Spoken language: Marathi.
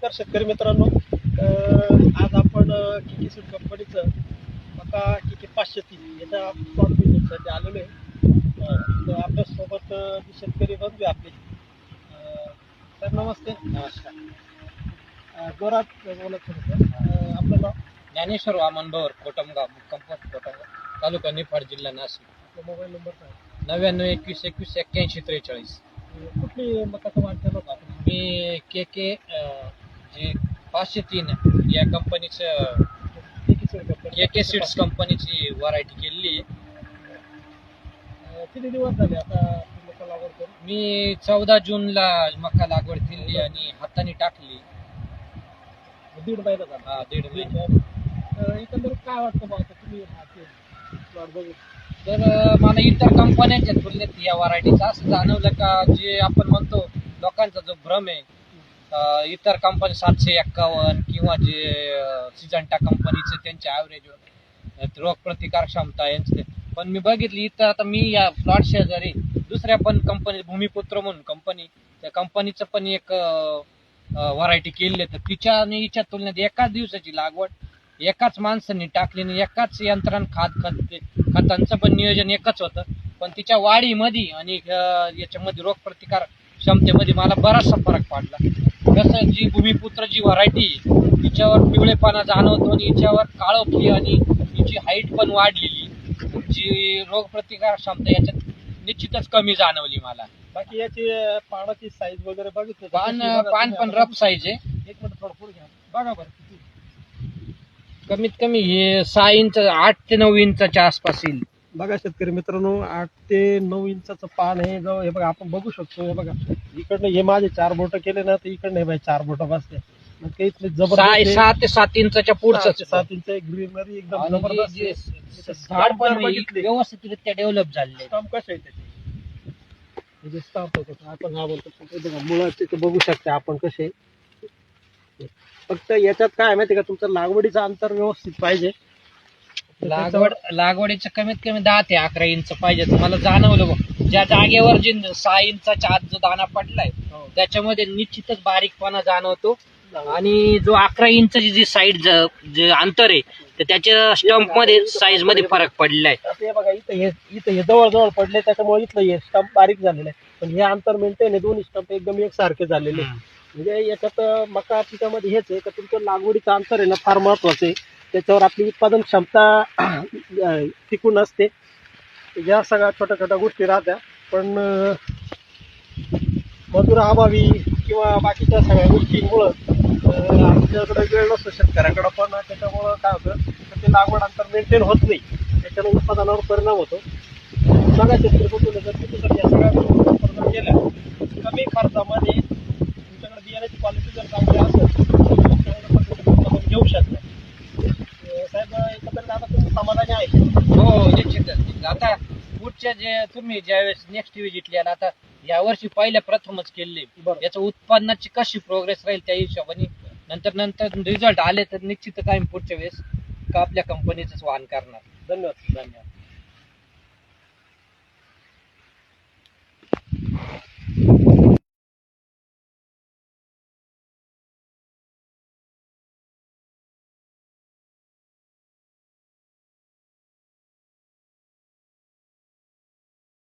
नमस्कार शेतकरी मित्रांनो. आज आपण किकी सीड कंपनीचं मका किकी 503 याच्या प्लॉट व्हिजिटसाठी आलेलो आहे. तर आपल्यासोबत जे शेतकरी बंधू आहे आपले. सर नमस्ते. नमस्कार. जोरात बोलत थोडंसं. आपलं नाव? ज्ञानेश्वर वामन भोर, कोटमगाव, मुक्काम कोटमगाव, तालुका निफाड, जिल्हा नाशिक. आपला मोबाईल नंबर काय? 99 21 21 81 43. कुठली मकाचं वाढ केलं होतं आपण? मी के जे 503 या कंपनीचं किकी सीड कंपनी. के सीड्स कंपनीची व्हरायटी केलेली. किती दिवस झाले आता मका लागवड करून? मी 14 जूनला मका लागवड केली आणि हाताने टाकली. 1.5 महिना झाला. हा, 1.5 महिने. एकंदरीत काय वाटतं बा आता तुम्ही प्लॉट बघू? तर मला इतर कंपन्यांच्या तुलनेत या व्हरायटीचं असं जाणवलं का, जे आपण म्हणतो लोकांचा जो भ्रम आहे, इतर कंपनी 751 किंवा जे सिजंटा कंपनीचे त्यांचे ॲव्हरेज रोग प्रतिकार क्षमता यांचे, पण मी बघितली इथं आता मी या प्लॉट शेजारी दुसऱ्या पण कंपनी भूमिपुत्र म्हणून कंपनी, त्या कंपनीचं पण एक व्हरायटी केली आहे. तर तिच्या आणि हिच्या तुलनेत एकाच दिवसाची लागवड, एकाच माणसांनी टाकली आणि एकाच यंत्रानं खतांचं पण नियोजन एकच होतं, पण तिच्या वाढीमध्ये आणि याच्यामध्ये रोग प्रतिकार क्षमतेमध्ये मला बराचसा फरक पडला. कसं जी भूमिपुत्र जी व्हरायटी तिच्यावर पिवळेपणा जाणवतो आणि हिच्यावर काळोखी आणि तिची हाईट पण वाढलेली, जी रोग प्रतिकार क्षमता याच्यात निश्चितच कमी जाणवली मला. बाकी याची पानाची साईज वगैरे बघितलं? पान पण रफ साईज आहे. एक मिनिट थोडं पुढे घ्या. बघा बरं किती. कमीत कमी हे 6 इंच 8 ते 9 इंचाच्या आसपास येईल. बघा शेतकरी मित्रांनो, 8 ते 9 इंचाचं पान आहे. जवळ हे बघा आपण बघू शकतो. हे बघा इकडनं हे माझे 4 बोट केले ना, तर इकडनं हे बाई 4 बोट बसते. मग काही जबरदस्त 6 ते 7 इंचाच्या पुढचं 7 इंच ग्रीनरी एकदम जबरदस्त आहे. झाड पण बघितले व्यवस्थितरित्या डेव्हलप झालेले. स्टंप कसं आहे त्याचे, म्हणजे स्टंप आहे त्याचं. आपण हा बोलतो पण ते बघा मुळाचे ते बघू शकता आपण कसे. फक्त याच्यात काय आहे माहिती का, तुमचं लागवडीचं अंतर व्यवस्थित पाहिजे. लागवडीचं कमीत कमी 10 ते 11 इंच पाहिजे. तुम्हाला जाणवलं बघ, ज्या जागेवर जे 6 इंचाच्या आत जो दाना पडलाय त्याच्यामध्ये निश्चितच बारीकपणा जाणवतो, आणि जो 11 इंचची जी साईड जे अंतर आहे तर त्याच्या स्टंप मध्ये साईज मध्ये फरक पडलाय. हे बघा इथं हे जवळ पडले, त्याच्यामुळे इथलं हे स्टंप बारीक झालेलं आहे, पण हे अंतर मेंटेन आहे. दोन्ही स्टंप एकदम एकसारखे झालेले आहे. म्हणजे याच्यात मका पिकामध्ये हेच आहे का, तुमचं लागवडीचं अंतर आहे ना फार महत्वाचं आहे. त्याच्यावर आपली उत्पादन क्षमता टिकून असते. या सगळ्या छोट्या छोट्या गोष्टी राहत्या, पण मजुराअभावी किंवा बाकीच्या सगळ्या गोष्टींमुळं आमच्याकडे वेळ नसतो शेतकऱ्याकडं, पण त्याच्यामुळं काय होतं तर ते लागवड अंतर मेंटेन होत नाही, त्याच्यानं उत्पादनावर परिणाम होतो. बघा शेतकरी कुठून जर तुम्ही या सगळ्या गोष्टी केल्या कमी खर्चामध्ये तुमच्याकडे बियाण्याची क्वालिटी जर चांगली असेल तर चांगल्या पद्धतीने उत्पादन घेऊ शकता. साहेब एकंदरीत आता तुम्ही समाधानी आहे? हो, निश्चितच. आता पुढच्या जे तुम्ही ज्यावेळेस नेक्स्ट व्हिजिट लिहाल, आता यावर्षी पहिल्या प्रथमच केले, याचं उत्पन्नाची कशी प्रोग्रेस राहील त्या हिशोबाने नंतर रिझल्ट आले तर निश्चितच आम्ही पुढच्या वेळेस का आपल्या कंपनीचंच वाहन करणार. धन्यवाद. धन्यवाद.